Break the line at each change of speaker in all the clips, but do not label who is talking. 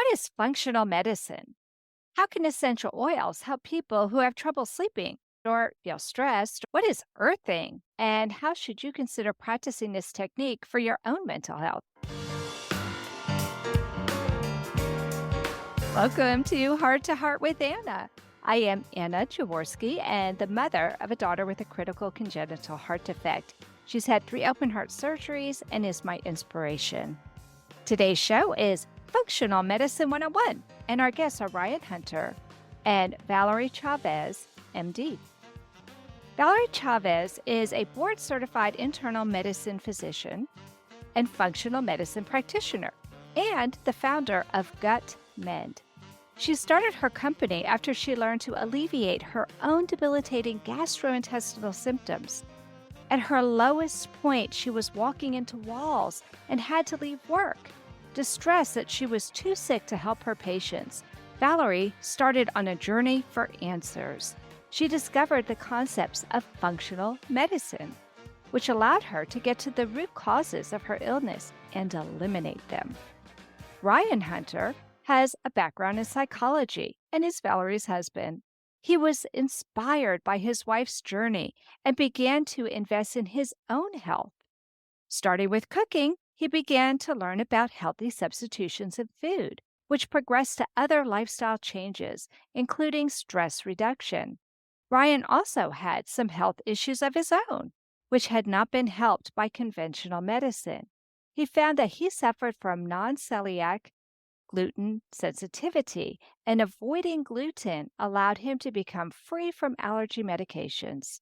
What is functional medicine? How can essential oils help people who have trouble sleeping or feel stressed? What is earthing? And how should you consider practicing this technique for your own mental health? Welcome to Heart with Anna. I am Anna Jaworski and the mother of a daughter with a critical congenital heart defect. She's had 3 open heart surgeries and is my inspiration. Today's show is Functional Medicine 101, and our guests are Ryan Hunter and Valerie Chavez, MD. Valerie Chavez is a board certified internal medicine physician and functional medicine practitioner, and the founder of Gut Mend. She started her company after she learned to alleviate her own debilitating gastrointestinal symptoms. At her lowest point, she was walking into walls and had to leave work. Distressed that she was too sick to help her patients, Valerie started on a journey for answers. She discovered the concepts of functional medicine, which allowed her to get to the root causes of her illness and eliminate them. Ryan Hunter has a background in psychology and is Valerie's husband. He was inspired by his wife's journey and began to invest in his own health. Starting with cooking, he began to learn about healthy substitutions of food, which progressed to other lifestyle changes, including stress reduction. Ryan also had some health issues of his own, which had not been helped by conventional medicine. He found that he suffered from non-celiac gluten sensitivity, and avoiding gluten allowed him to become free from allergy medications.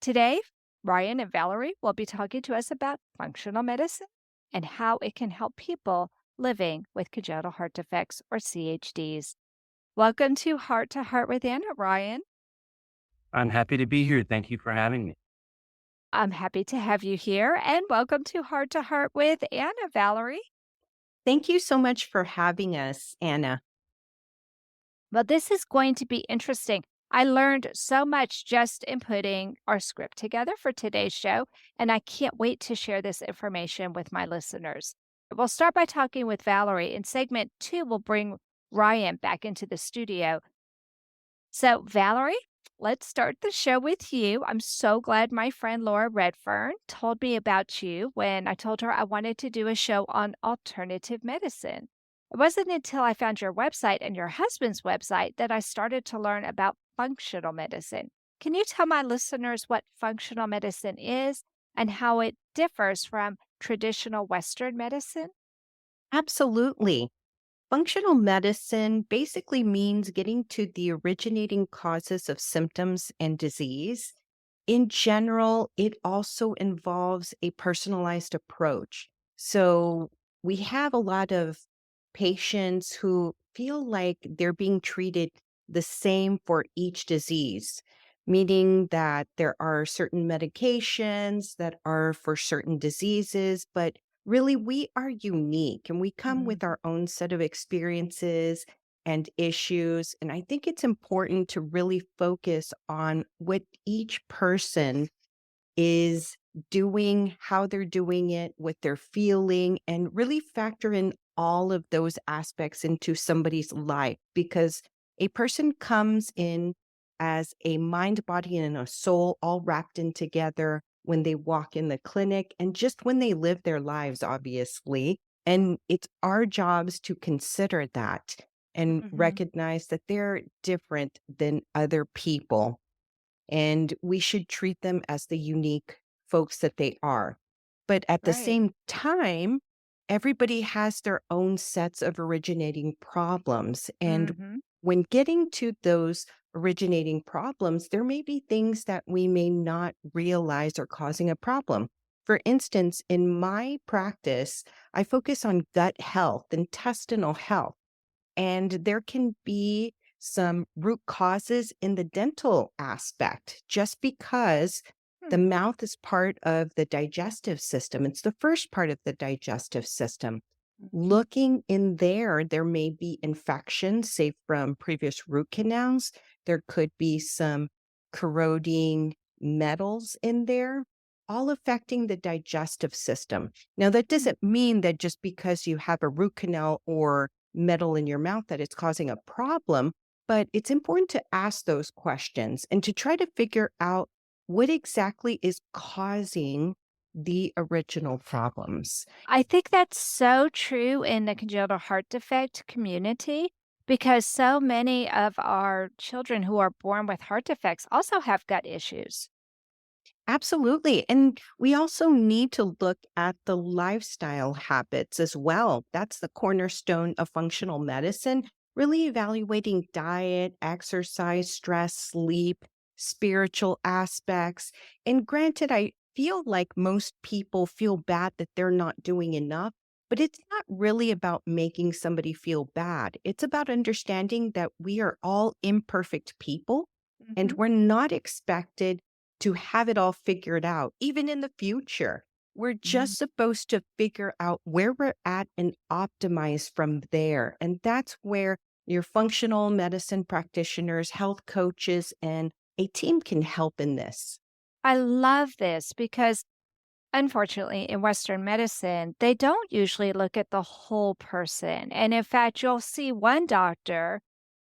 Today, Ryan and Valerie will be talking to us about functional medicine and how it can help people living with congenital heart defects or CHDs. Welcome to Heart with Anna, Ryan.
I'm happy to be here. Thank you for having me.
I'm happy to have you here, and welcome to Heart with Anna, Valerie.
Thank you so much for having us, Anna.
Well, this is going to be interesting. I learned so much just in putting our script together for today's show, and I can't wait to share this information with my listeners. We'll start by talking with Valerie. In segment 2, we'll bring Ryan back into the studio. So, Valerie, let's start the show with you. I'm so glad my friend Laura Redfern told me about you when I told her I wanted to do a show on alternative medicine. It wasn't until I found your website and your husband's website that I started to learn about functional medicine. Can you tell my listeners what functional medicine is and how it differs from traditional Western medicine?
Absolutely. Functional medicine basically means getting to the originating causes of symptoms and disease. In general, it also involves a personalized approach. So we have a lot of patients who feel like they're being treated the same for each disease, meaning that there are certain medications that are for certain diseases, but really we are unique and we come with
Mhm.
our own set of experiences and issues. And I think it's important to really focus on what each person is doing, how they're doing it, what they're feeling, and really factor in all of those aspects into somebody's life because a person comes in as a mind, body, and a soul all wrapped in together when they walk in the clinic and just when they live their lives, obviously. And it's our jobs to consider that and
Mhm.
recognize that they're different than other people and we should treat them as the unique folks that they are. But at the
Right.
same time, everybody has their own sets of originating problems. And
Mhm.
when getting to those originating problems, there may be things that we may not realize are causing a problem. For instance, in my practice, I focus on gut health, intestinal health. And there can be some root causes in the dental aspect just because the
Hmm.
mouth is part of the digestive system. It's the first part of the digestive system.
Mhm.
Looking in there, there may be infections, say from previous root canals. There could be some corroding metals in there, all affecting the digestive system. Now, that
Hmm.
doesn't mean that just because you have a root canal or metal in your mouth that it's causing a problem. But it's important to ask those questions and to try to figure out what exactly is causing the original problems.
I think that's so true in the congenital heart defect community because so many of our children who are born with heart defects also have gut issues.
Absolutely. And we also need to look at the lifestyle habits as well. That's the cornerstone of functional medicine, really evaluating diet, exercise, stress, sleep, spiritual aspects. And granted, I feel like most people feel bad that they're not doing enough, but it's not really about making somebody feel bad. It's about understanding that we are all imperfect people and
Mhm.
we're not expected to have it all figured out, even in the future. We're
Mhm.
just supposed to figure out where we're at and optimize from there. And that's where your functional medicine practitioners, health coaches, and a team can help in this.
I love this because unfortunately in Western medicine, they don't usually look at the whole person. And in fact, you'll see one doctor.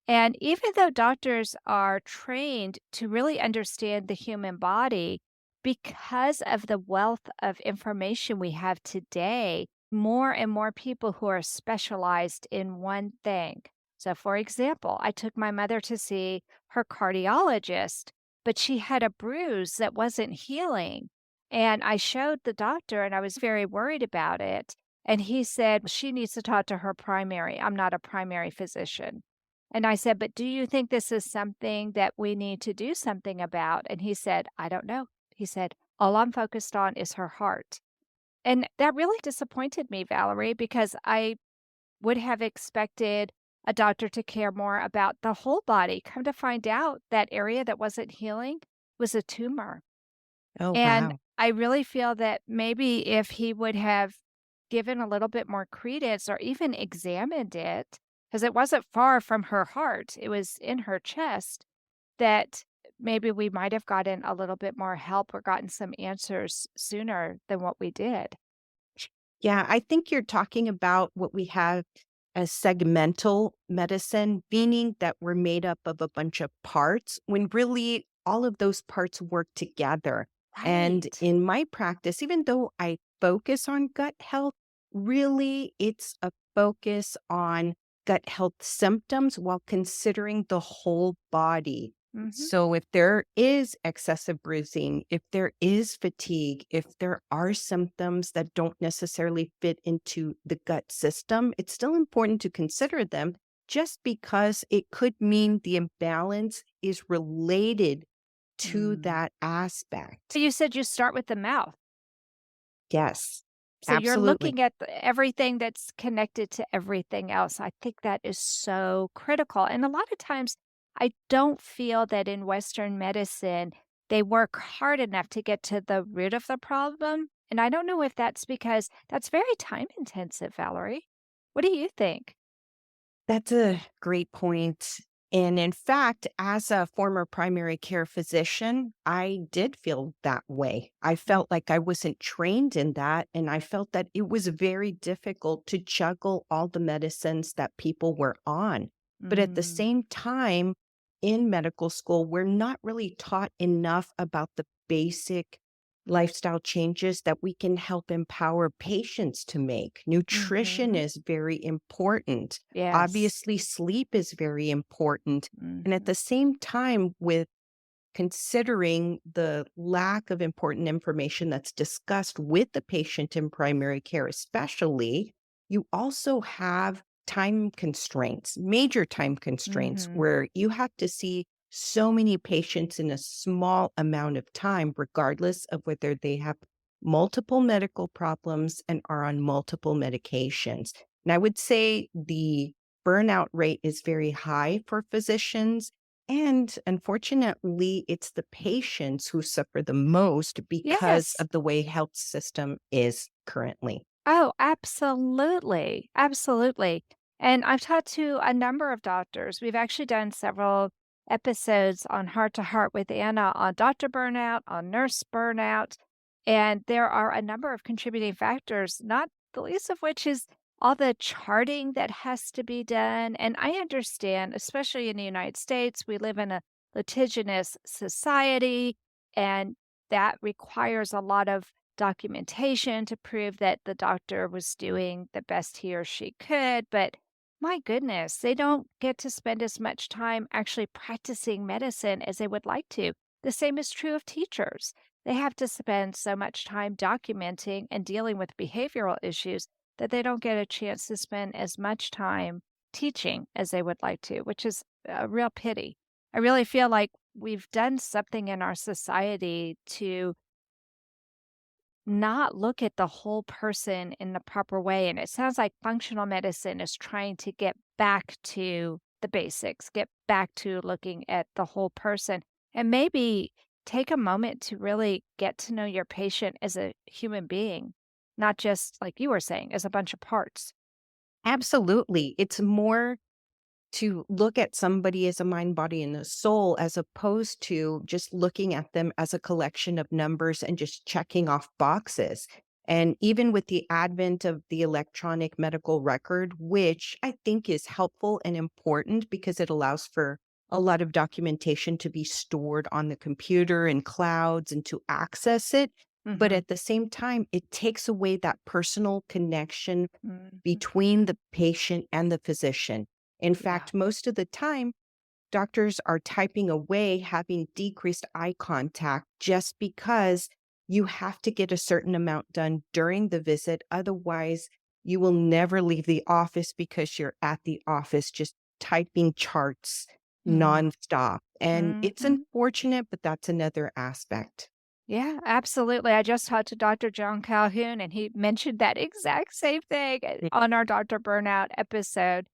And even though doctors are trained to really understand the human body, because of the wealth of information we have today, more and more people who are specialized in one thing. So, for example, I took my mother to see her cardiologist, but she had a bruise that wasn't healing. And I showed the doctor, and I was very worried about it. And he said, she needs to talk to her primary. I'm not a primary physician. And I said, "But do you think this is something that we need to do something about?" And he said, "I don't know." He said, "All I'm focused on is her heart." And that really disappointed me, Valerie, because I would have expected a doctor to care more about the whole body. Come to find out, that area that wasn't healing was a tumor.
Oh,
And
wow.
I really feel that maybe if he would have given a little bit more credence or even examined it, because it wasn't far from her heart, it was in her chest, that maybe we might have gotten a little bit more help or gotten some answers sooner than what we did.
Yeah, I think you're talking about what we have as segmental medicine, meaning that we're made up of a bunch of parts when really all of those parts work together. And
Right.
in my practice, even though I focus on gut health, really it's a focus on gut health symptoms while considering the whole body.
Mhm.
So, if there is excessive bruising, if there is fatigue, if there are symptoms that don't necessarily fit into the gut system, it's still important to consider them just because it could mean the imbalance is related to
Mm.
that aspect.
You said you start with the mouth.
Yes,
So you're
absolutely.
looking at everything that's connected to everything else. I think that is so critical. And a lot of times, I don't feel that in Western medicine, they work hard enough to get to the root of the problem. And I don't know if that's because that's very time intensive, Valerie. What do you think?
That's a great point. And in fact, as a former primary care physician, I did feel that way. I felt like I wasn't trained in that. And I felt that it was very difficult to juggle all the medicines that people were on. But at the
Mm,
same time, in medical school, we're not really taught enough about the basic lifestyle changes that we can help empower patients to make. Nutrition
mhm.
is very important.
Yes.
Obviously, sleep is very important. And at
Mhm.
the same time, with considering the lack of important information that's discussed with the patient in primary care, especially, you also have time constraints, major time constraints,
Mhm.
where you have to see so many patients in a small amount of time, regardless of whether they have multiple medical problems and are on multiple medications. And I would say the burnout rate is very high for physicians, and unfortunately, it's the patients who suffer the most because
Yes.
of the way health system is currently.
Oh, absolutely. Absolutely. And I've talked to a number of doctors. We've actually done several episodes on Heart to Heart with Anna on doctor burnout, on nurse burnout. And there are a number of contributing factors, not the least of which is all the charting that has to be done. And I understand, especially in the United States, we live in a litigious society, and that requires a lot of documentation to prove that the doctor was doing the best he or she could. But my goodness, they don't get to spend as much time actually practicing medicine as they would like to. The same is true of teachers. They have to spend so much time documenting and dealing with behavioral issues that they don't get a chance to spend as much time teaching as they would like to, which is a real pity. I really feel like we've done something in our society to not look at the whole person in the proper way. And it sounds like functional medicine is trying to get back to the basics, get back to looking at the whole person, and maybe take a moment to really get to know your patient as a human being, not just like you were saying, as a bunch of parts.
Absolutely. It's more to look at somebody as a mind, body, and a soul, as opposed to just looking at them as a collection of numbers and just checking off boxes. And even with the advent of the electronic medical record, which I think is helpful and important because it allows for a lot of documentation to be stored on the computer and clouds and to access it. But
Mhm.
at the same time, it takes away that personal connection
Mhm.
between the patient and the physician. In
Yeah.
fact, most of the time, doctors are typing away, having decreased eye contact just because you have to get a certain amount done during the visit. Otherwise, you will never leave the office because you're at the office just typing charts
Mhm.
nonstop. And it's
Mhm.
unfortunate, but that's another aspect.
Yeah, absolutely. I just talked to Dr. John Calhoun, and he mentioned that exact same thing on our Dr. Burnout episode.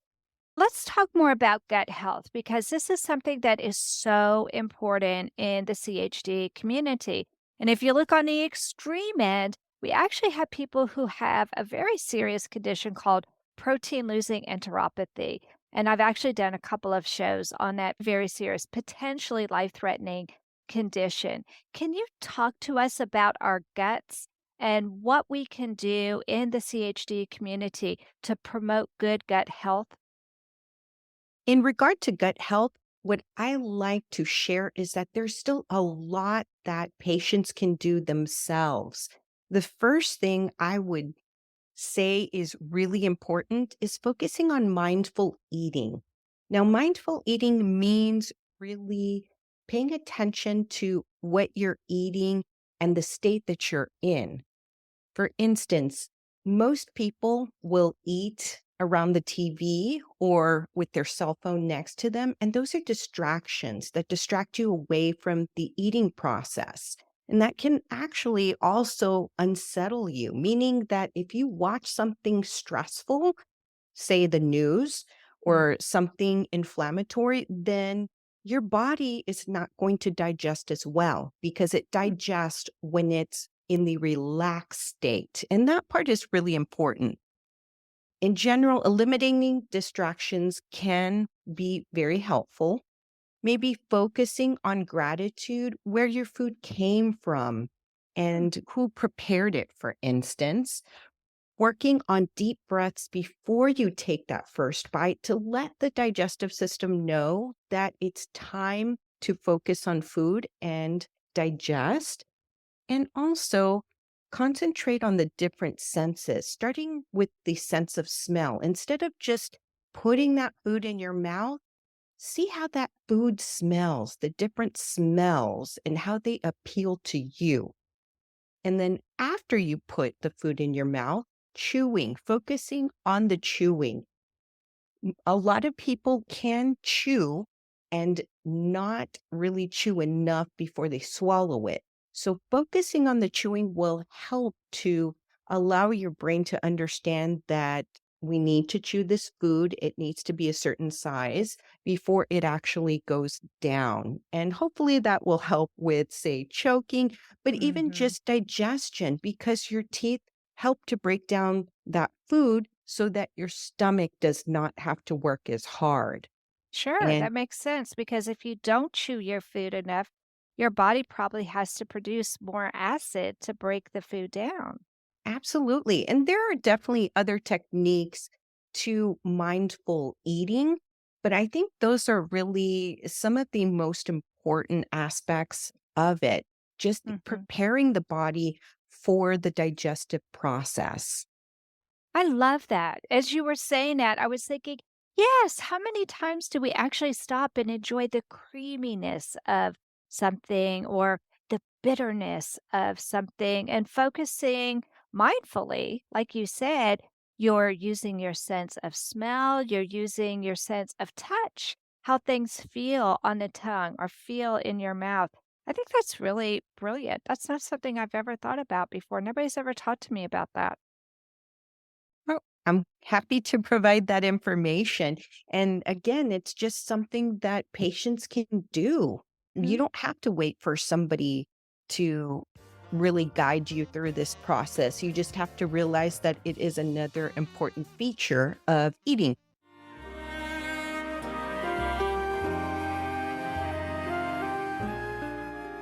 Let's talk more about gut health because this is something that is so important in the CHD community. And if you look on the extreme end, we actually have people who have a very serious condition called protein losing enteropathy. And I've actually done a couple of shows on that very serious, potentially life threatening condition. Can you talk to us about our guts and what we can do in the CHD community to promote good gut health?
In regard to gut health, what I like to share is that there's still a lot that patients can do themselves. The first thing I would say is really important is focusing on mindful eating. Now, mindful eating means really paying attention to what you're eating and the state that you're in. For instance, most people will eat around the TV or with their cell phone next to them, and those are distractions that distract you away from the eating process. And that can actually also unsettle you, meaning that if you watch something stressful, say the news
Mm,
or something inflammatory, then your body is not going to digest as well because it
mm,
digests when it's in the relaxed state. And that part is really important. In general, eliminating distractions can be very helpful. Maybe focusing on gratitude, where your food came from
mm,
and who prepared it, for instance. Working on deep breaths before you take that first bite to let the digestive system know that it's time to focus on food and digest. And also concentrate on the different senses, starting with the sense of smell. Instead of just putting that food in your mouth, see how that food smells, the different smells, and how they appeal to you. And then after you put the food in your mouth, chewing, focusing on the chewing. A lot of people can chew and not really chew enough before they swallow it. So, focusing on the chewing will help to allow your brain to understand that we need to chew this food. It needs to be a certain size before it actually goes down. And hopefully that will help with, say, choking, but even
mhm.
just digestion, because your teeth help to break down that food so that your stomach does not have to work as hard.
Sure,
And
that makes sense because if you don't chew your food enough, your body probably has to produce more acid to break the food down.
Absolutely. And there are definitely other techniques to mindful eating, but I think those are really some of the most important aspects of it, just
Mhm.
preparing the body for the digestive process.
I love that. As you were saying that, I was thinking, yes, how many times do we actually stop and enjoy the creaminess of something or the bitterness of something and focusing mindfully, like you said, you're using your sense of smell, you're using your sense of touch, how things feel on the tongue or feel in your mouth. I think that's really brilliant. That's not something I've ever thought about before. Nobody's ever talked to me about that.
Oh, I'm happy to provide that information. And again, it's just something that patients can do. You don't have to wait for somebody to really guide you through this process. You just have to realize that it is another important feature of eating.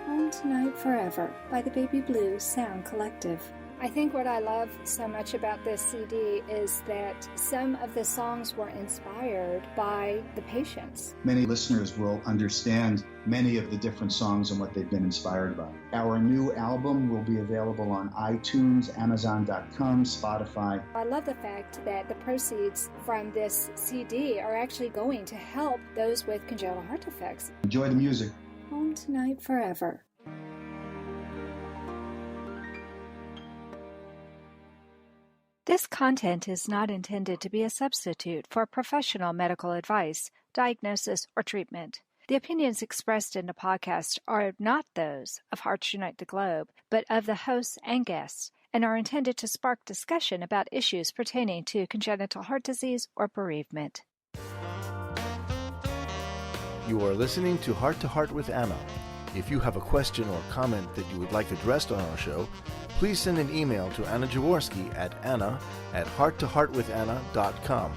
Home Tonight Forever by the Baby Blue Sound Collective. I think what I love so much about this CD is that some of the songs were inspired by the patients.
Many listeners will understand many of the different songs and what they've been inspired by. Our new album will be available on iTunes, Amazon.com, Spotify.
I love the fact that the proceeds from this CD are actually going to help those with congenital heart defects.
Enjoy the music.
Home Tonight Forever. This content is not intended to be a substitute for professional medical advice, diagnosis, or treatment. The opinions expressed in the podcast are not those of Hearts Unite the Globe, but of the hosts and guests, and are intended to spark discussion about issues pertaining to congenital heart disease or bereavement.
You are listening to Heart with Anna. If you have a question or comment that you would like addressed on our show, please send an email to Anna Jaworski at anna@hearttoheartwithanna.com.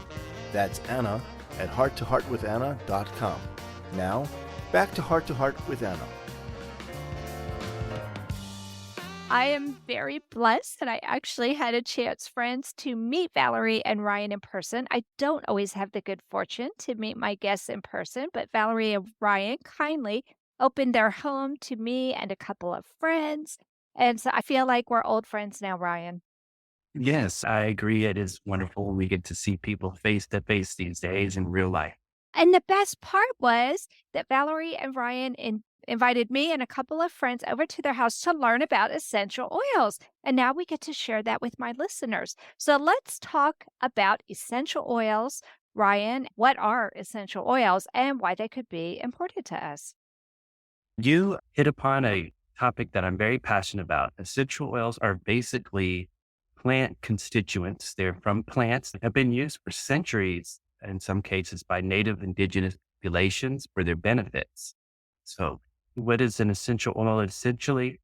That's Anna@hearttoheartwithanna.com. Now, back to Heart with Anna.
I am very blessed that I actually had a chance, friends, to meet Valerie and Ryan in person. I don't always have the good fortune to meet my guests in person, but Valerie and Ryan kindly opened their home to me and a couple of friends. And so I feel like we're old friends now, Ryan.
Yes, I agree. It is wonderful when we get to see people face to face these days in real life.
And the best part was that Valerie and Ryan invited me and a couple of friends over to their house to learn about essential oils. And now we get to share that with my listeners. So let's talk about essential oils. Ryan, what are essential oils and why they could be important to us?
You hit upon a topic that I'm very passionate about. Essential oils are basically plant constituents. They're from plants that have been used for centuries, in some cases by native indigenous populations for their benefits. So, what is an essential oil? Essentially,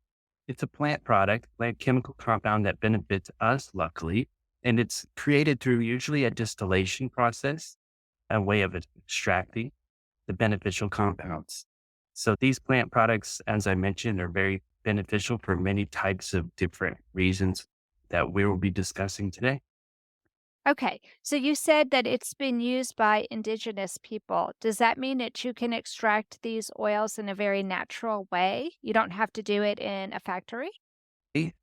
it's a plant product, plant chemical compound that benefits us, luckily, and it's created through usually a distillation process, a way of extracting the beneficial compounds. So these plant products, as I mentioned, are very beneficial for many types of different reasons that we will be discussing today.
Okay, so you said that it's been used by indigenous people. Does that mean that you can extract these oils in a very natural way? You don't have to do it in a factory?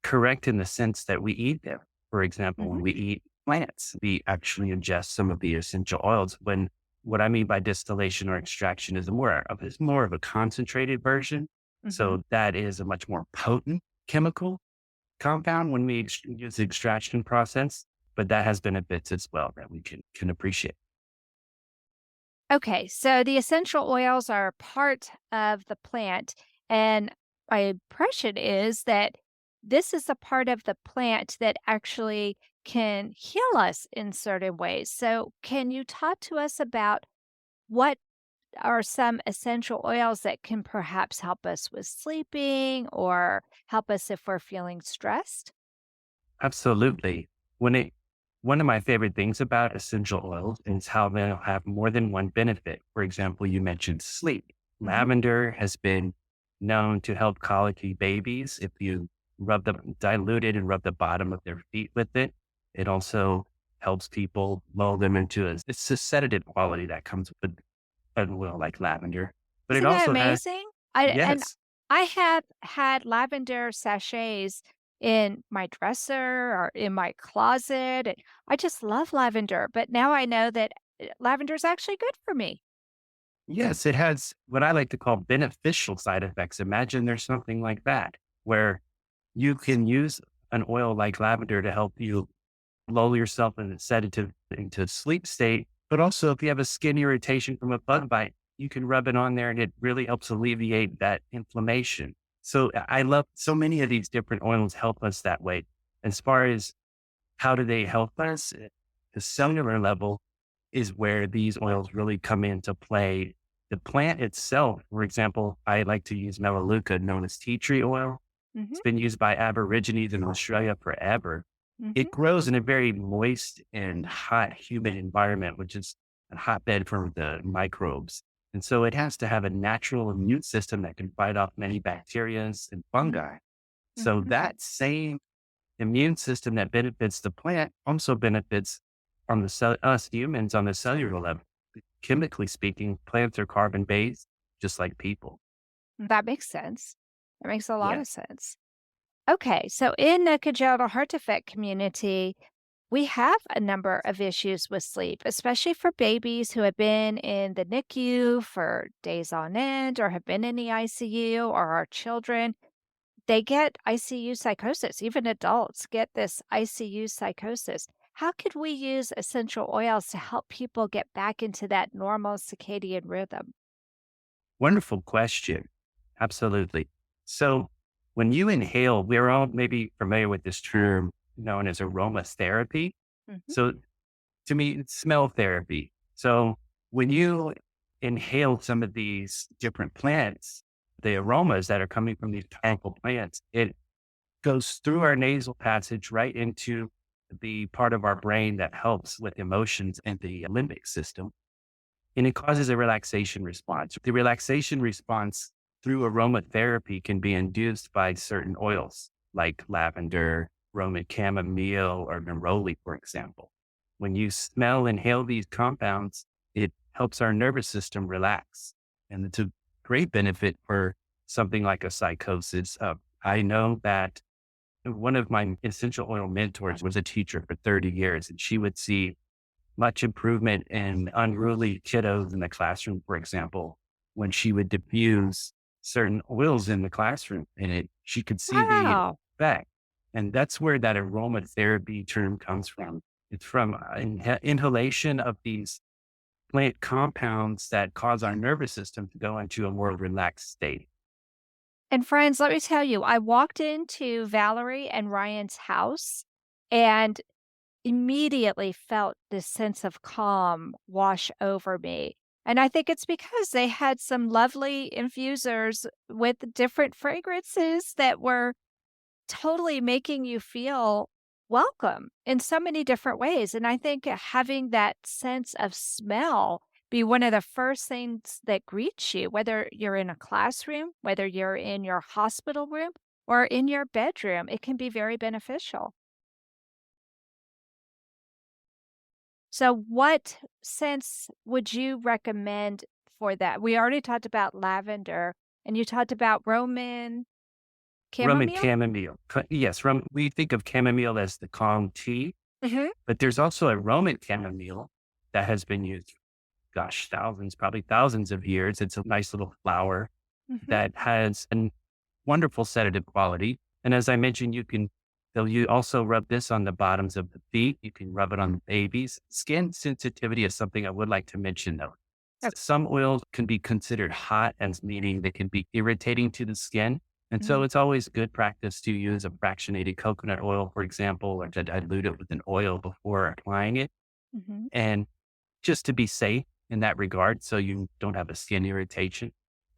Correct in the sense that we eat them. For example, when
Hmm.
we eat plants, we actually ingest some of the essential oils. When what I mean by distillation or extraction is more of a concentrated version.
Hmm.
So that is a much more potent chemical compound when we use the extraction process, but that has benefits as well that we can appreciate.
Okay, so the essential oils are part of the plant, and my impression is that this is a part of the plant that actually can heal us in certain ways. So, can you talk to us about what are some essential oils that can perhaps help us with sleeping or help us if we're feeling stressed?
Absolutely. When it One of my favorite things about essential oils is how they'll have more than one benefit. For example, you mentioned sleep.
Hmm.
Lavender has been known to help colicky babies. If you dilute it and rub the bottom of their feet with it. It also helps people lull them into it's a sedative quality that comes with an oil like lavender. But it
Isn't that
also has,
amazing?
yes,
I have had lavender sachets in my dresser or in my closet. And I just love lavender, but now I know that lavender is actually good for me.
yes, it has what I like to call beneficial side effects. Imagine there's something like that where you can use an oil like lavender to help you lull yourself in a sedative into sleep state. But also, if you have a skin irritation from a bug bite, you can rub it on there and it really helps alleviate that inflammation. So I love so many of these different oils help us that way. As far as how do they help us, the cellular level is where these oils really come into play. The plant itself, for example, I like to use melaleuca, known as tea tree oil.
Hmm.
It's been used by Aborigines in Australia forever. It
Hmm.
grows in a very moist and hot, humid environment, which is a hotbed for the microbes. And so it has to have a natural immune system that can fight off many bacteria and fungi. So
Hmm.
that same immune system that benefits the plant also benefits on us humans on the cellular level. Chemically speaking, plants are carbon based, just like people.
That makes sense. That makes a lot
Yeah.
of sense. Okay, so in the congenital heart defect community, we have a number of issues with sleep, especially for babies who have been in the NICU for days on end or have been in the ICU, or our children. They get ICU psychosis. Even adults get this ICU psychosis. How could we use essential oils to help people get back into that normal circadian rhythm?
Wonderful question. Absolutely. So when you inhale, we're all maybe familiar with this term known as aromatherapy.
Hmm.
So to me, it's smell therapy. So when you inhale some of these different plants, the aromas that are coming from these powerful plants, it goes through our nasal passage right into the part of our brain that helps with emotions and the limbic system. And it causes a relaxation response. The relaxation response through aromatherapy can be induced by certain oils like lavender, Roman chamomile, or neroli, for example. When you smell, inhale these compounds, it helps our nervous system relax. And it's a great benefit for something like a psychosis. I know that one of my essential oil mentors was a teacher for 30 years, and she would see much improvement in unruly kiddos in the classroom, for example, when she would diffuse certain oils in the classroom and she could see the
Wow.
effect. And that's where that aromatherapy term comes from. It's from inhalation of these plant compounds that cause our nervous system to go into a more relaxed state.
And friends, let me tell you, I walked into Valerie and Ryan's house and immediately felt this sense of calm wash over me. And I think it's because they had some lovely infusers with different fragrances that were totally making you feel welcome in so many different ways. And I think having that sense of smell be one of the first things that greets you, whether you're in a classroom, whether you're in your hospital room, or in your bedroom, it can be very beneficial. So, what scents would you recommend for that? We already talked about lavender and you talked about Roman
Roman
chamomile.
chamomile. Yes, we think of chamomile as the calm tea,
Hmm.
but there's also a Roman chamomile that has been used, gosh, thousands, probably thousands of years. It's a nice little flower
Hmm.
that has a wonderful sedative quality. And as I mentioned, you also rub this on the bottoms of the feet. You can rub it on the babies. Skin sensitivity is something I would like to mention though. Some oils can be considered hot as meaning they can be irritating to the skin. And so
Okay.
it's always good practice to use a fractionated coconut oil, for example, or to dilute it with an oil before applying it.
Mhm.
And just to be safe in that regard, so you don't have a skin irritation.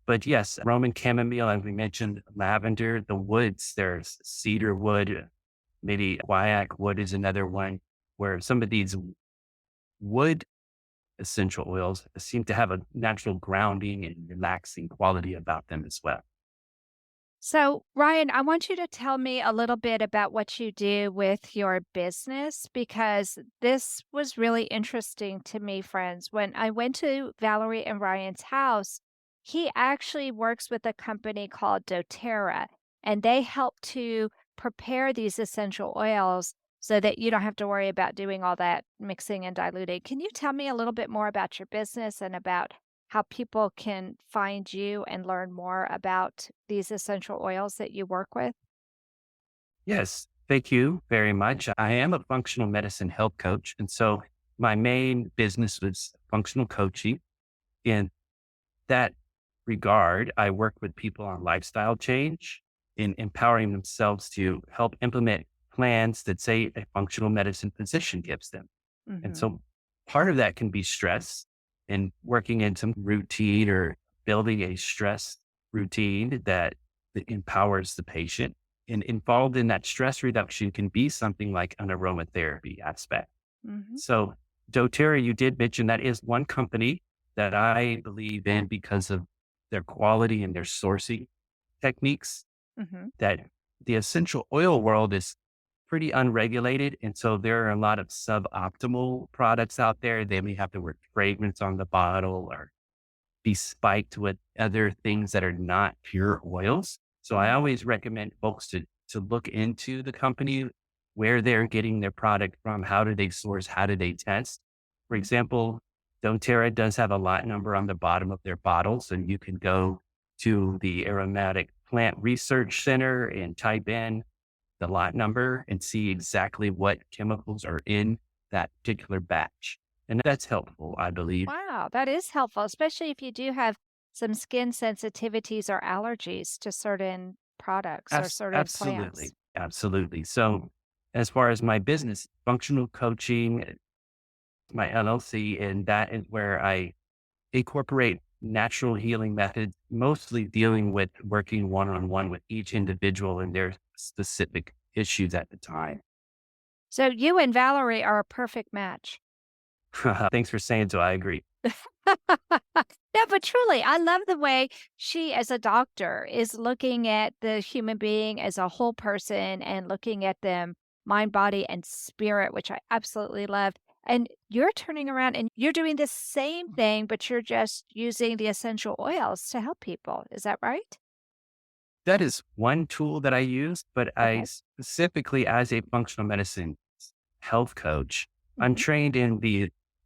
But yes, Roman chamomile, as we mentioned, lavender, the woods, there's cedar wood, maybe guaiac wood is another one where some of these wood essential oils seem to have a natural grounding and relaxing quality about them as well.
So, Ryan, I want you to tell me a little bit about what you do with your business because this was really interesting to me, friends. When I went to Valerie and Ryan's house, he actually works with a company called doTERRA, and they help to prepare these essential oils so that you don't have to worry about doing all that mixing and diluting. Can you tell me a little bit more about your business and about how people can find you and learn more about these essential oils that you work with?
Yes, thank you very much. I am a functional medicine health coach. And so my main business was functional coaching. In that regard, I work with people on lifestyle change in empowering themselves to help implement plans that, say, a functional medicine physician gives them. And
Mhm.
so part of that can be stress and working in some routine or building a stress routine that empowers the patient. And involved in that stress reduction can be something like an aromatherapy aspect.
Mhm.
So doTERRA, you did mention that is one company that I believe in because of their quality and their sourcing techniques,
Mhm.
that the essential oil world is pretty unregulated. And so there are a lot of suboptimal products out there. They may have the word fragrance on the bottle or be spiked with other things that are not pure oils. So I
Mhm.
always recommend folks to look into the company, where they're getting their product from, how do they source, how do they test. For
Mhm.
example, doTERRA does have a lot number on the bottom of their bottles, and you can go to the Aromatic Plant Research Center and type in the lot number and see exactly what chemicals are in that particular batch. And that's helpful, I believe.
Wow, that is helpful, especially if you do have some skin sensitivities or allergies to certain products or certain plants.
Absolutely. Absolutely. So, as far as my business, functional coaching, my LLC, and that is where I incorporate natural healing methods, mostly dealing with working one on one with each individual and their specific issues at the time.
So you and Valerie are a perfect match.
Thanks for saying so. I agree.
No, but truly, I love the way she, as a doctor, is looking at the human being as a whole person and looking at them mind, body, and spirit, which I absolutely love. And you're turning around and you're doing the same thing, but you're just using the essential oils to help people. Is that right?
That is one tool that I use, but I
Okay.
specifically, as a functional medicine health coach, I'm
Hmm.
trained in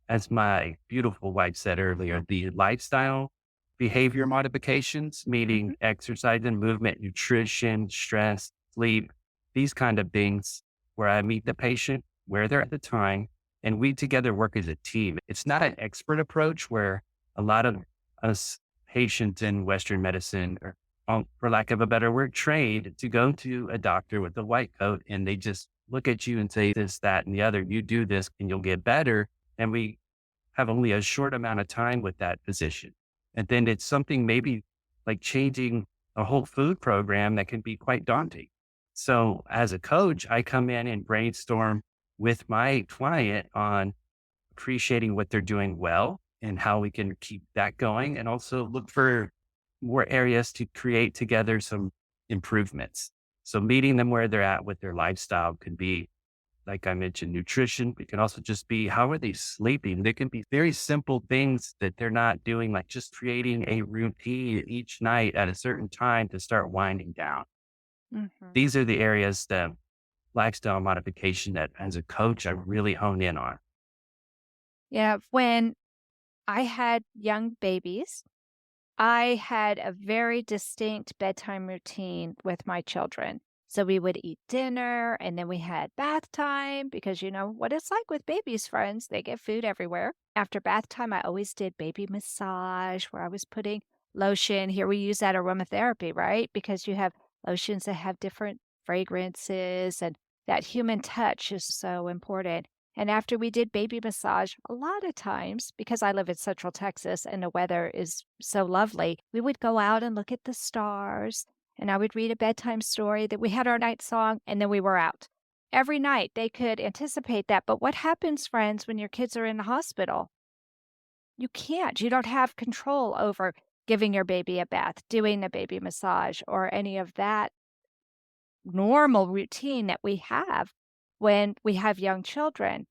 as my beautiful wife said earlier, the lifestyle behavior modifications,
Hmm.
meaning exercise and movement, nutrition, stress, sleep, these kind of things, where I meet the patient where they're at the time and we together work as a team. It's not an expert approach where a lot of us patients in Western medicine are, for lack of a better word, trained to go to a doctor with a white coat and they just look at you and say this, that, and the other. You do this and you'll get better. And we have only a short amount of time with that physician. And then it's something maybe like changing a whole food program that can be quite daunting. So as a coach, I come in and brainstorm with my client on appreciating what they're doing well and how we can keep that going, and also look for more areas to create together some improvements. So meeting them where they're at with their lifestyle could be, like I mentioned, nutrition. It can also just be, how are they sleeping? They can be very simple things that they're not doing, like just creating a routine each night at a certain time to start winding down.
Hmm.
These are the areas that lifestyle modification that as a coach, I really hone in on.
Yeah. When I had young babies, I had a very distinct bedtime routine with my children. So we would eat dinner and then we had bath time because you know what it's like with babies, friends. They get food everywhere. After bath time, I always did baby massage where I was putting lotion. Here we use that aromatherapy, right? Because you have lotions that have different fragrances and that human touch is so important. And after we did baby massage, a lot of times, because I live in Central Texas and the weather is so lovely, we would go out and look at the stars. And I would read a bedtime story that we had our night song, and then we were out. Every night they could anticipate that. But what happens, friends, when your kids are in the hospital? You can't. You don't have control over giving your baby a bath, doing a baby massage, or any of that normal routine that we have when we have young children.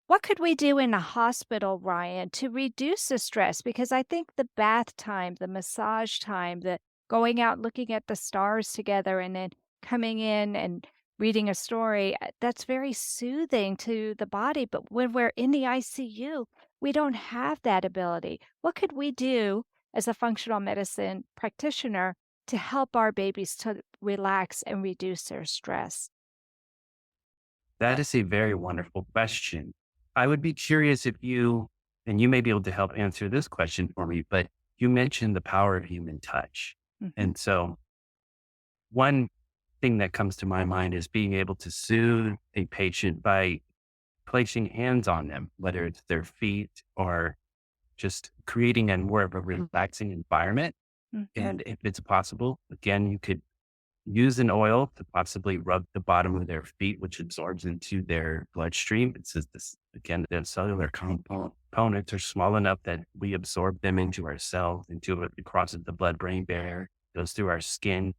What could we do in a hospital, Ryan, to reduce the stress? Because I think the bath time, the massage time, the going out looking at the stars together and then coming in and reading a story, that's very soothing to the body. But when we're in the ICU, we don't have that ability. What could we do as a functional medicine practitioner to help our babies to relax and reduce their stress?
That is a very wonderful question. I would be curious if you, and you may be able to help answer this question for me, but you mentioned the power of human touch.
Mhm.
And so one thing that comes to my mind is being able to soothe a patient by placing hands on them, whether it's their feet or just creating a more of a relaxing environment.
Mhm.
And if it's possible, again, you could use an oil to possibly rub the bottom of their feet, which absorbs into their bloodstream. It says this again, the cellular components are small enough that we absorb them into our cells, into it crosses the blood-brain barrier, goes through our skin,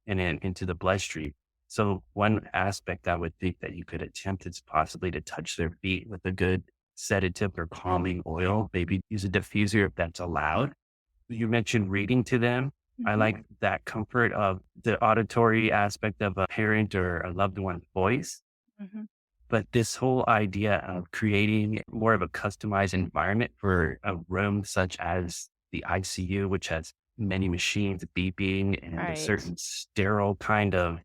and then into the bloodstream. So one aspect I would think that you could attempt is possibly to touch their feet with a good sedative or calming oil. Maybe use a diffuser if that's allowed. You mentioned reading to them. I
Mhm.
like that comfort of the auditory aspect of a parent or a loved one's voice.
Mhm.
But this whole idea of creating more of a customized environment for a room such as the ICU, which has many machines beeping and a
Right.
certain sterile kind of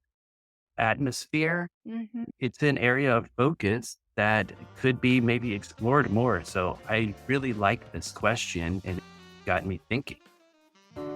atmosphere,
Mhm.
it's an area of focus that could be maybe explored more. So I really like this question and it got me thinking.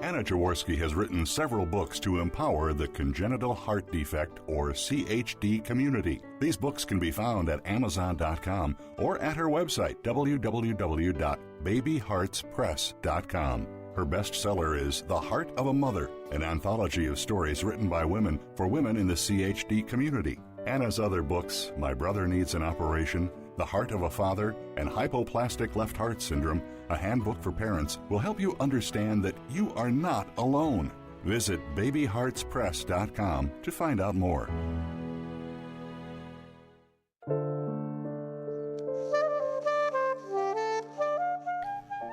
Anna Jaworski has written several books to empower the congenital heart defect or CHD community. These books can be found at Amazon.com or at her website, www.babyheartspress.com. Her bestseller is The Heart of a Mother, an anthology of stories written by women for women in the CHD community. Anna's other books, My Brother Needs an Operation, The Heart of a Father, and Hypoplastic Left Heart Syndrome, a handbook for parents, will help you understand that you are not alone. Visit babyheartspress.com to find out more.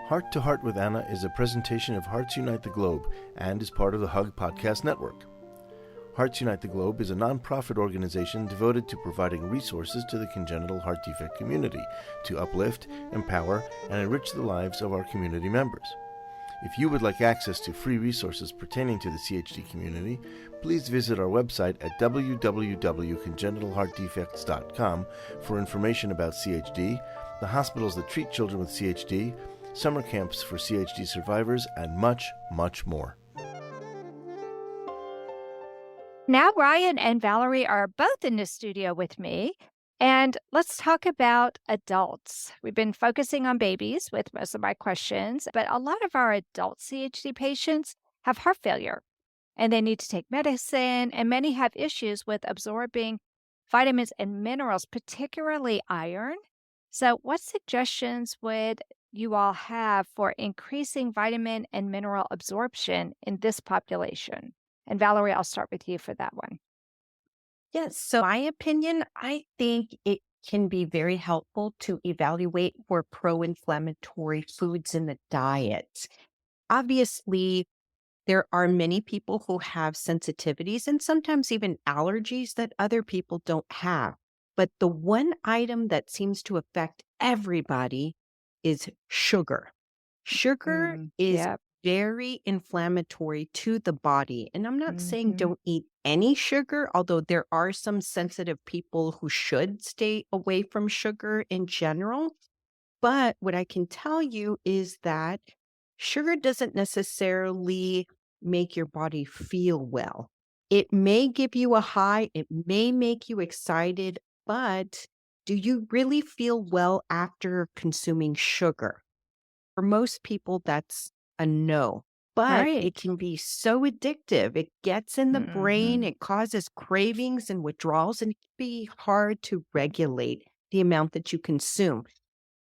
Heart to Heart with Anna is a presentation of Hearts Unite the Globe and is part of the Hug Podcast Network. Hearts Unite the Globe is a nonprofit organization devoted to providing resources to the congenital heart defect community to uplift, empower, and enrich the lives of our community members. If you would like access to free resources pertaining to the CHD community, please visit our website at www.congenitalheartdefects.com for information about CHD, the hospitals that treat children with CHD, summer camps for CHD survivors, and much, much more.
Now, Ryan and Valerie are both in the studio with me, and let's talk about adults. We've been focusing on babies with most of my questions, but a lot of our adult CHD patients have heart failure and they need to take medicine, and many have issues with absorbing vitamins and minerals, particularly iron. So, what suggestions would you all have for increasing vitamin and mineral absorption in this population? And Valerie, I'll start with you for that one.
Yes. So, my opinion, I think it can be very helpful to evaluate for pro inflammatory foods in the diet. Obviously, there are many people who have sensitivities and sometimes even allergies that other people don't have. But the one item that seems to affect everybody is sugar. Sugar is
Yep.
very inflammatory to the body. And I'm not saying
Mhm.
don't eat any sugar, although there are some sensitive people who should stay away from sugar in general. But what I can tell you is that sugar doesn't necessarily make your body feel well. It may give you a high, it may make you excited, but do you really feel well after consuming sugar? For most people, that's a no. But it
Right.
can be so addictive. It gets in the brain,
Mhm.
it causes cravings and withdrawals, and it can be hard to regulate the amount that you consume.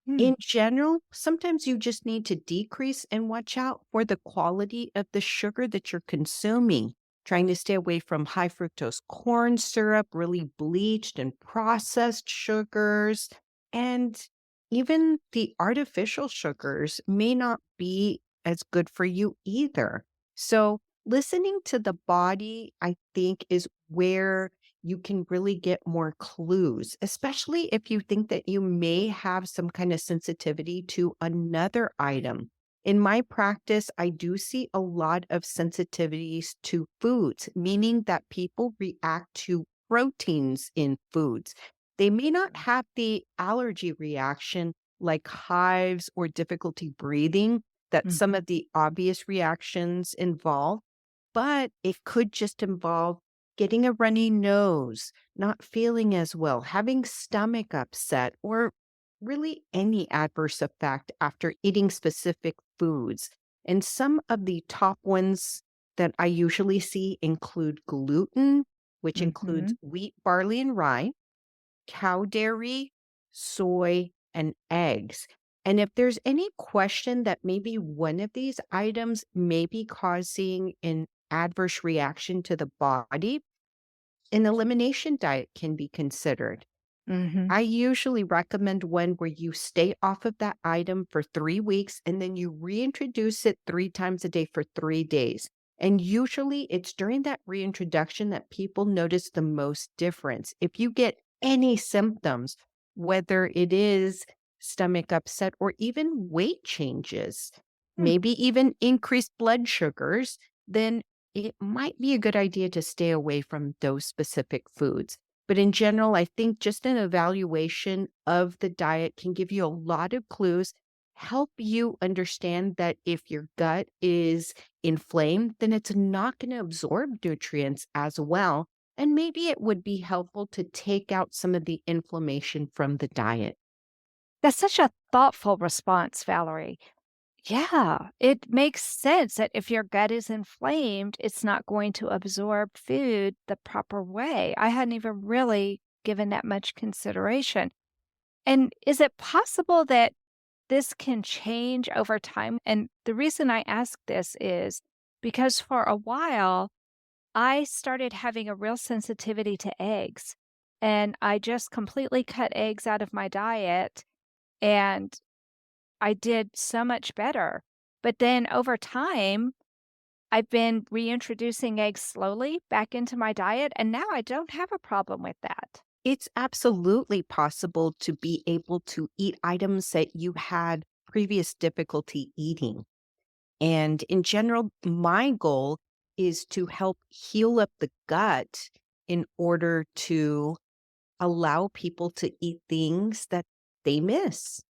Hmm.
In general, sometimes you just need to decrease and watch out for the quality of the sugar that you're consuming, trying to stay away from high fructose corn syrup, really bleached and processed sugars, and even the artificial sugars may not be as good for you either. So, listening to the body, I think, is where you can really get more clues, especially if you think that you may have some kind of sensitivity to another item. In my practice, I do see a lot of sensitivities to foods, meaning that people react to proteins in foods. They may not have the allergy reaction like hives or difficulty breathing that some
Mhm.
of the obvious reactions involve, but it could just involve getting a runny nose, not feeling as well, having stomach upset, or really any adverse effect after eating specific foods. And some of the top ones that I usually see include gluten, which includes
Mhm.
wheat, barley, and rye, cow dairy, soy, and eggs. And if there's any question that maybe one of these items may be causing an adverse reaction to the body, an elimination diet can be considered.
Mhm.
I usually recommend one where you stay off of that item for 3 weeks and then you reintroduce it 3 times a day for 3 days. And usually it's during that reintroduction that people notice the most difference. If you get any symptoms, whether it is stomach upset or even weight changes,
Hmm.
maybe even increased blood sugars, then it might be a good idea to stay away from those specific foods. But in general, I think just an evaluation of the diet can give you a lot of clues, help you understand that if your gut is inflamed, then it's not going to absorb nutrients as well. And maybe it would be helpful to take out some of the inflammation from the diet.
That's such a thoughtful response, Valerie. Yeah, it makes sense that if your gut is inflamed, it's not going to absorb food the proper way. I hadn't even really given that much consideration. And is it possible that this can change over time? And the reason I ask this is because for a while, I started having a real sensitivity to eggs, and I just completely cut eggs out of my diet, and I did so much better. But then over time, I've been reintroducing eggs slowly back into my diet, and now I don't have a problem with that.
It's absolutely possible to be able to eat items that you had previous difficulty eating. And in general, my goal is to help heal up the gut in order to allow people to eat things that they miss.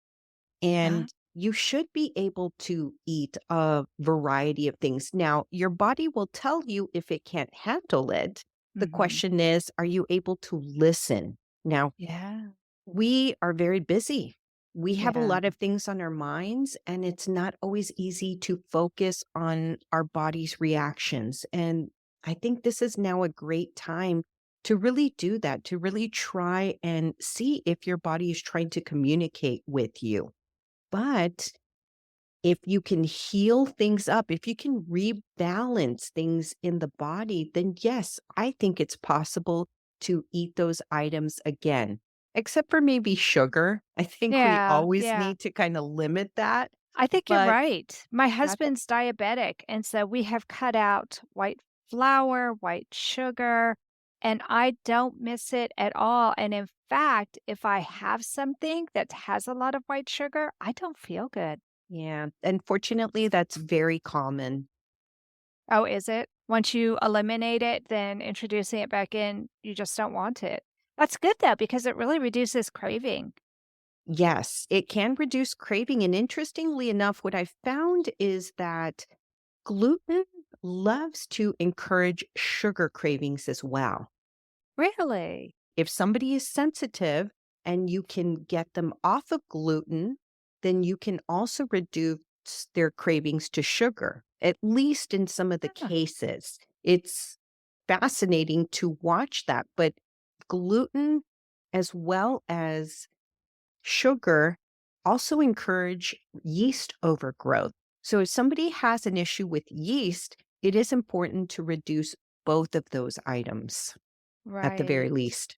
Ah.
And you should be able to eat a variety of things. Now, your body will tell you if it can't handle it. The
Mhm.
question is, are you able to listen? Now,
Yeah,
we are very busy. We have a
yeah.
lot of things on our minds, and it's not always easy to focus on our body's reactions. And I think this is now a great time to really do that, to really try and see if your body is trying to communicate with you. But if you can heal things up, if you can rebalance things in the body, then yes, I think it's possible to eat those items again, except for maybe sugar. I think we
Yeah,
always
yeah.
need to kind of limit that.
I think you're
But
right. My
that's
husband's diabetic, and so we have cut out white flour, white sugar, and I don't miss it at all. And in fact, if I have something that has a lot of white sugar, I don't feel good.
yeah, unfortunately, that's very common.
Oh, is it? Once you eliminate it, then introducing it back in, you just don't want it. That's good though, because it really reduces craving.
Yes, it can reduce craving. And interestingly enough, what I've found is that gluten loves to encourage sugar cravings as well.
Really?
If somebody is sensitive and you can get them off of gluten, then you can also reduce their cravings to sugar, at least in some of the
Huh.
cases. It's fascinating to watch that. But gluten, as well as sugar, also encourage yeast overgrowth. So if somebody has an issue with yeast, it is important to reduce both of those items at the very
Right.
least.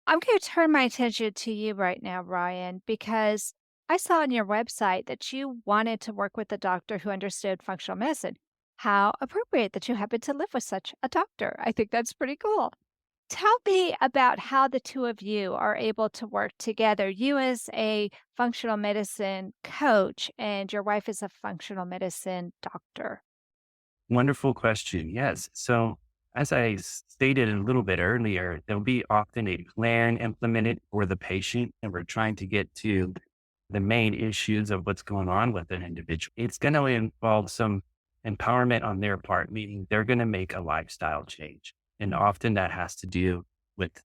I'm going to turn my attention to you right now, Ryan, because I saw on your website that you wanted to work with a doctor who understood functional medicine. How appropriate that you happen to live with such a doctor. I think that's pretty cool. Tell me about how the two of you are able to work together. You as a functional medicine coach and your wife is a functional medicine doctor.
Wonderful question. Yes. So, as I stated a little bit earlier, there'll be often a plan implemented for the patient, and we're trying to get to the main issues of what's going on with an individual. It's going to involve some empowerment on their part, meaning they're going to make a lifestyle change. And often that has to do with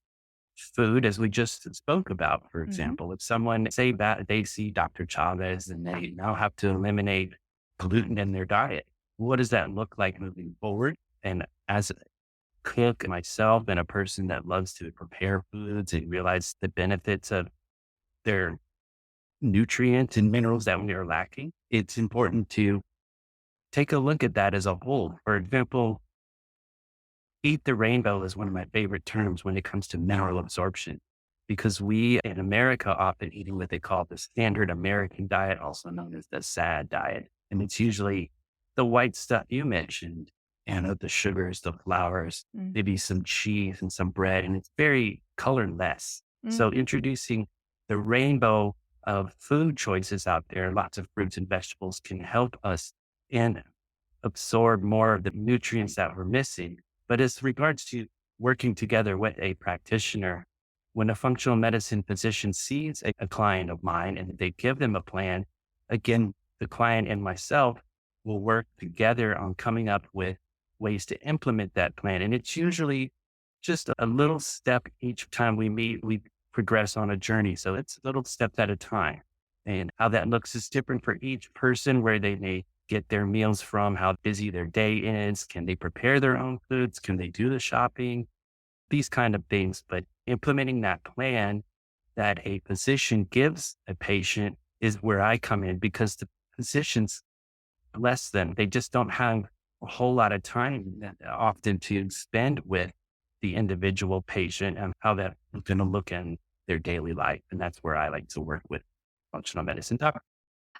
food, as we just spoke about. For
Hmm.
example, if someone say that they see Dr. Chavez and they now have to eliminate gluten in their diet, what does that look like moving forward? And as a cook myself and a person that loves to prepare foods and realize the benefits of their nutrients and minerals that we are lacking, it's important to take a look at that as a whole. For example, eat the rainbow is one of my favorite terms when it comes to mineral absorption, because we in America often eating what they call the standard American diet, also known as the SAD diet. And it's usually the white stuff you mentioned, and the sugars, the flours, maybe some cheese and some bread, and it's very colorless. So
Mm-hmm.
introducing the rainbow of food choices out there, lots of fruits and vegetables can help us and absorb more of the nutrients that we're missing. But as regards to working together with a practitioner, when a functional medicine physician sees a client of mine and they give them a plan, again, the client and myself will work together on coming up with ways to implement that plan. And it's usually just a little step each time we meet, we progress on a journey. So it's little steps at a time. And how that looks is different for each person, where they may get their meals from, how busy their day is. Can they prepare their own foods? Can they do the shopping? These kind of things. But implementing that plan that a physician gives a patient is where I come in, because the physicians, bless them, they just don't have a whole lot of time often to spend with the individual patient and how that's going to look in their daily life. And that's where I like to work with functional medicine doctors.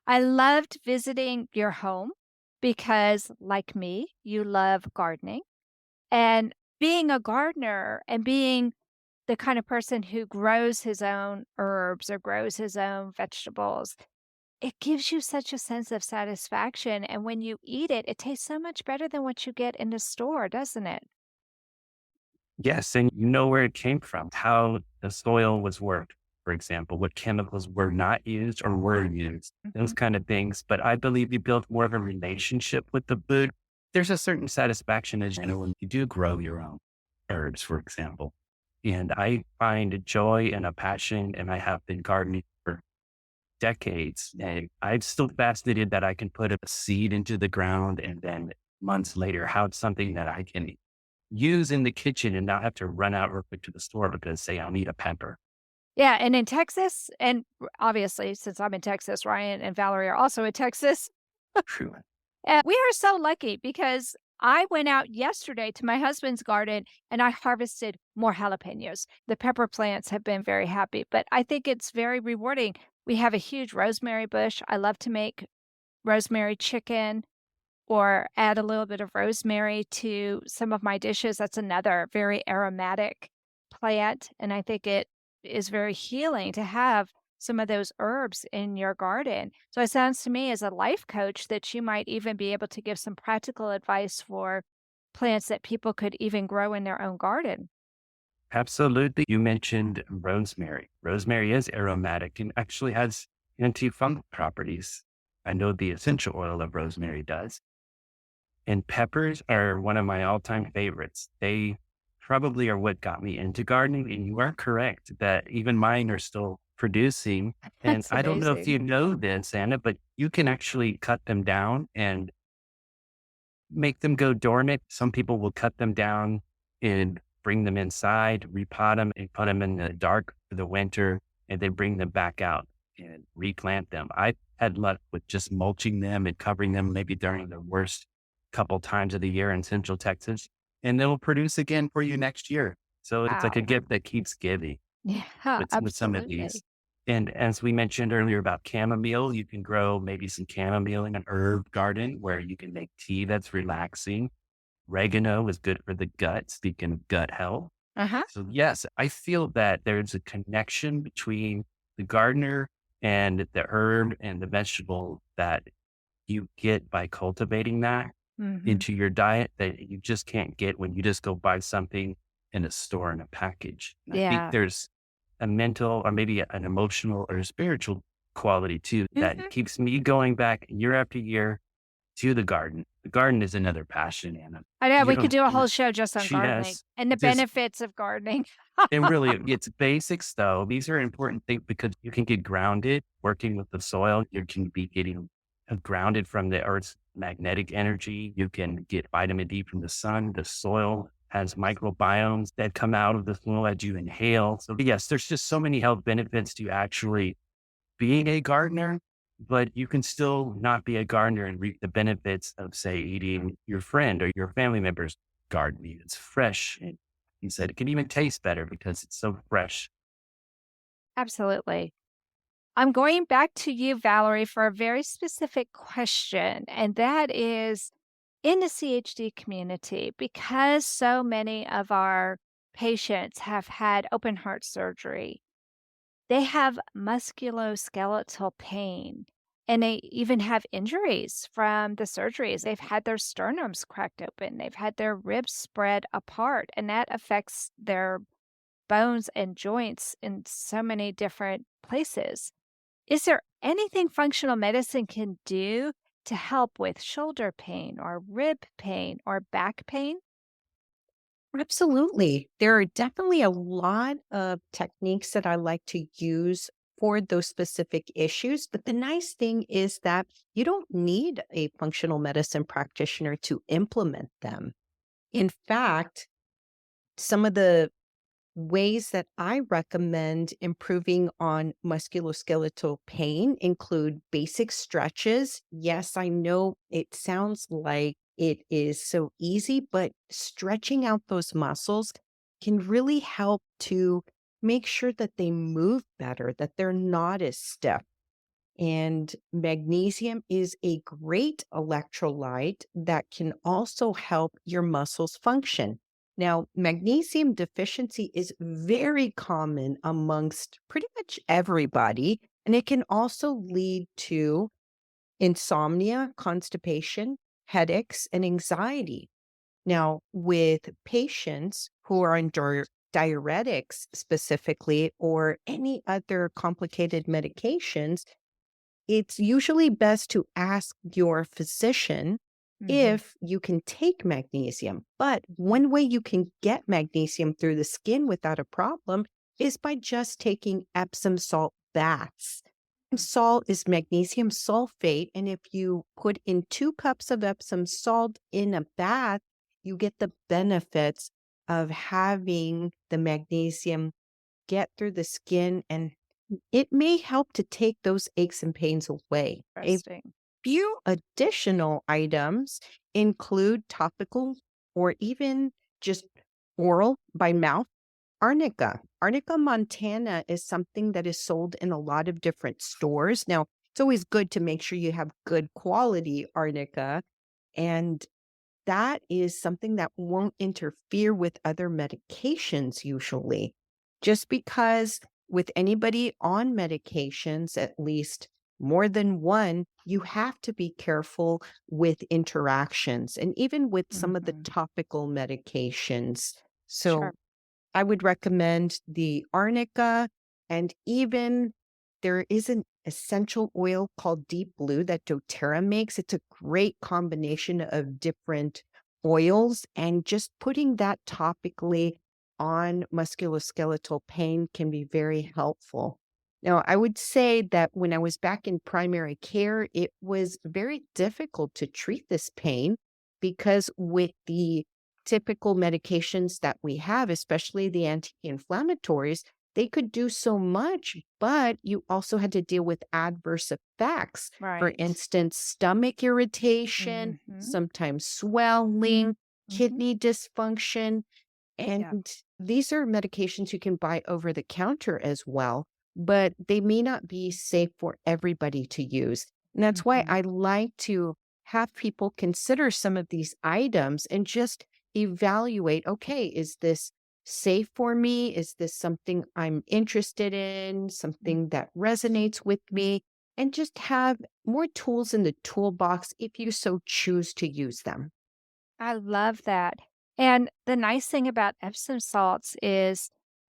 I loved visiting your home because, like me, you love gardening. And being a gardener and being the kind of person who grows his own herbs or grows his own vegetables, it gives you such a sense of satisfaction. And when you eat it, it tastes so much better than what you get in the store, doesn't it?
Yes, and you know where it came from, how the soil was worked, for example, what chemicals were not used or were used, those
Mhm.
kind of things. But I believe you build more of a relationship with the food. There's a certain satisfaction, as you know, when you do grow your own herbs, for example. And I find a joy and a passion, and I have been gardening for decades. And I'm still fascinated that I can put a seed into the ground and then months later have something that I can use in the kitchen and not have to run out real quick to the store because say I'll need a pepper.
Yeah. And in Texas, and obviously, since I'm in Texas, Ryan and Valerie are also in Texas.
True.
We are so lucky because I went out yesterday to my husband's garden and I harvested more jalapenos. The pepper plants have been very happy, but I think it's very rewarding. We have a huge rosemary bush. I love to make rosemary chicken or add a little bit of rosemary to some of my dishes. That's another very aromatic plant. And I think it is very healing to have some of those herbs in your garden. So it sounds to me as a life coach that you might even be able to give some practical advice for plants that people could even grow in their own garden.
Absolutely. You mentioned rosemary. Rosemary is aromatic and actually has antifungal properties. I know the essential oil of rosemary does. And peppers are one of my all-time favorites. They probably are what got me into gardening. And you are correct that even mine are still producing. And
That's
I don't know if
amazing.
you know this, Anna, but you can actually cut them down and make them go dormant. Some people will cut them down and bring them inside, repot them and put them in the dark for the winter, and then bring them back out. and replant them. I've had luck with just mulching them and covering them maybe during the worst couple times of the year in Central Texas, and they'll produce again for you next year. So it's like a
Wow.
gift that keeps giving
Yeah,
with some of
absolutely.
these. And as we mentioned earlier about chamomile, you can grow maybe some chamomile in an herb garden where you can make tea that's relaxing. Oregano is good for the gut, speaking of gut health.
Uh-huh.
So yes, I feel that there's a connection between the gardener and the herb and the vegetable that you get by cultivating that
Hmm.
into your diet that you just can't get when you just go buy something in a store in a package. And I think
Yeah.
there's a mental or maybe an emotional or a spiritual quality too that
Hmm.
keeps me going back year after year to the garden. The garden is another passion, Anna.
I know
You
we could
don't,
do a whole show just on gardening
yes,
and the
just
benefits of gardening.
and really, it's basics though. These are important things because you can get grounded working with the soil. You can be getting grounded from the earth's magnetic energy. You can get vitamin D from the sun. The soil has microbiomes that come out of the soil as you inhale. So yes, there's just so many health benefits to actually being a gardener, but you can still not be a gardener and reap the benefits of, say, eating your friend or your family member's garden. It's fresh. And he said it can even taste better because it's so fresh.
Absolutely. I'm going back to you, Valerie, for a very specific question, and that is in the CHD community, because so many of our patients have had open heart surgery, they have musculoskeletal pain and they even have injuries from the surgeries. They've had their sternums cracked open, they've had their ribs spread apart, and that affects their bones and joints in so many different places. Is there anything functional medicine can do to help with shoulder pain or rib pain or back pain?
Absolutely. There are definitely a lot of techniques that I like to use for those specific issues. But the nice thing is that you don't need a functional medicine practitioner to implement them. In fact, some of the ways that I recommend improving on musculoskeletal pain include basic stretches. Yes, I know it sounds like it is so easy, but stretching out those muscles can really help to make sure that they move better, that they're not as stiff. And magnesium is a great electrolyte that can also help your muscles function. Now, magnesium deficiency is very common amongst pretty much everybody, and it can also lead to insomnia, constipation, headaches, and anxiety. Now, with patients who are on diuretics specifically, or any other complicated medications, it's usually best to ask your physician
Mhm.
if you can take magnesium. But one way you can get magnesium through the skin without a problem is by just taking Epsom salt baths. Salt is magnesium sulfate. And if you put in 2 cups of Epsom salt in a bath, you get the benefits of having the magnesium get through the skin, and it may help to take those aches and pains away. A
Interesting.
few additional items include topical or even just oral by mouth arnica. Arnica montana is something that is sold in a lot of different stores. Now, it's always good to make sure you have good quality arnica, and that is something that won't interfere with other medications usually. Just because with anybody on medications, at least more than one, you have to be careful with interactions and even with some of the
Mhm.
topical medications.
Sure.
So I would recommend the arnica, and even there is an essential oil called Deep Blue that doTERRA makes. It's a great combination of different oils, and just putting that topically on musculoskeletal pain can be very helpful. Now, I would say that when I was back in primary care, it was very difficult to treat this pain because with the typical medications that we have, especially the anti-inflammatories, they could do so much, but you also had to deal with adverse effects. For
Right.
instance, stomach irritation,
Mm-hmm.
sometimes swelling,
Mm-hmm.
kidney dysfunction.
Yeah.
And these are medications you can buy over the counter as well, but they may not be safe for everybody to use. And that's why
Mm-hmm.
I like to have people consider some of these items and just evaluate, okay, is this safe for me? Is this something I'm interested in? Something that resonates with me? And just have more tools in the toolbox if you so choose to use them.
I love that. And the nice thing about Epsom salts is,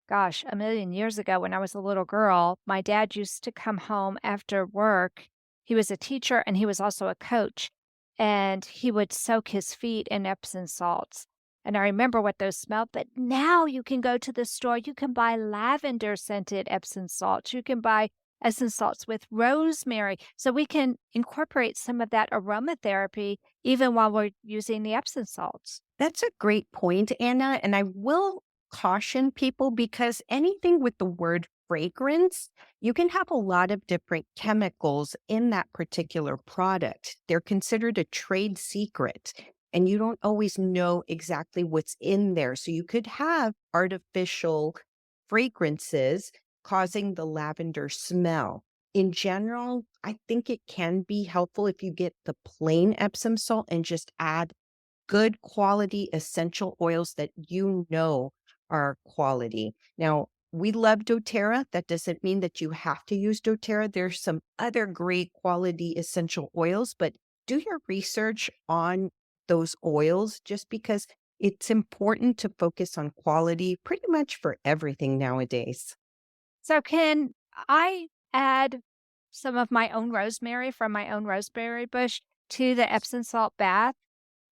gosh, a million years ago when I was a little girl, my dad used to come home after work. He was a teacher and he was also a coach, and he would soak his feet in Epsom salts. And I remember what those smelled, but now you can go to the store, you can buy lavender scented Epsom salts, you can buy Epsom salts with rosemary. So we can incorporate some of that aromatherapy even while we're using the Epsom salts.
That's a great point, Anna. And I will caution people because anything with the word fragrance, you can have a lot of different chemicals in that particular product. They're considered a trade secret, and you don't always know exactly what's in there. So you could have artificial fragrances causing the lavender smell. In general, I think it can be helpful if you get the plain Epsom salt and just add good quality essential oils that you know are quality. Now, we love doTERRA. That doesn't mean that you have to use doTERRA. There's some other great quality essential oils, but do your research on those oils just because it's important to focus on quality pretty much for everything nowadays.
So, can I add some of my own rosemary from my own rosemary bush to the Epsom salt bath?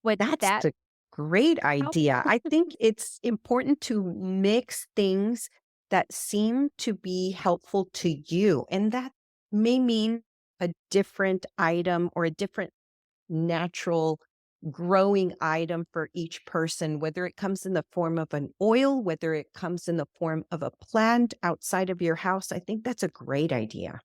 Would
That's
that
a great
help?
idea. I think it's important to mix things that seem to be helpful to you. And that may mean a different item or a different natural growing item for each person, whether it comes in the form of an oil, whether it comes in the form of a plant outside of your house. I think that's a great idea.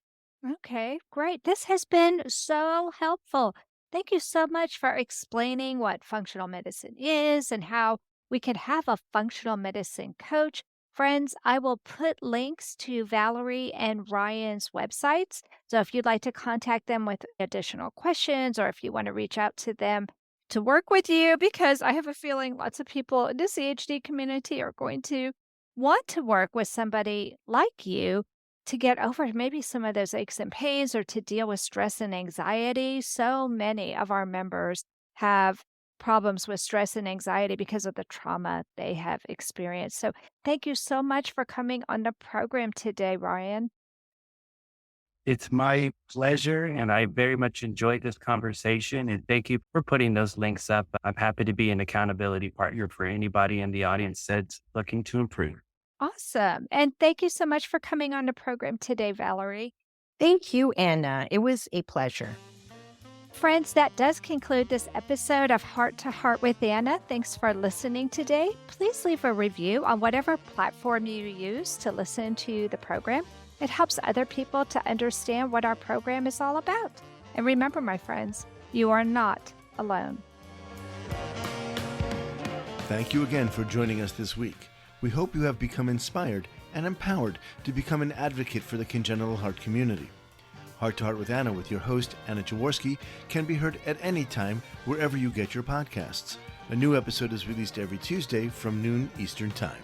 Okay, great. This has been so helpful. Thank you so much for explaining what functional medicine is and how we can have a functional medicine coach. Friends, I will put links to Valerie and Ryan's websites. So if you'd like to contact them with additional questions or if you want to reach out to them to work with you, because I have a feeling lots of people in the CHD community are going to want to work with somebody like you to get over maybe some of those aches and pains or to deal with stress and anxiety. So many of our members have problems with stress and anxiety because of the trauma they have experienced. So, thank you so much for coming on the program today, Ryan.
It's my pleasure, and I very much enjoyed this conversation. And thank you for putting those links up. I'm happy to be an accountability partner for anybody in the audience that's looking to improve.
Awesome. And thank you so much for coming on the program today, Valerie.
Thank you, Anna. It was a pleasure.
Friends, that does conclude this episode of Heart to Heart with Anna. Thanks for listening today. Please leave a review on whatever platform you use to listen to the program. It helps other people to understand what our program is all about. And remember, my friends, you are not alone.
Thank you again for joining us this week. We hope you have become inspired and empowered to become an advocate for the congenital heart community. Heart to Heart with Anna with your host, Anna Jaworski, can be heard at any time wherever you get your podcasts. A new episode is released every Tuesday from noon Eastern Time.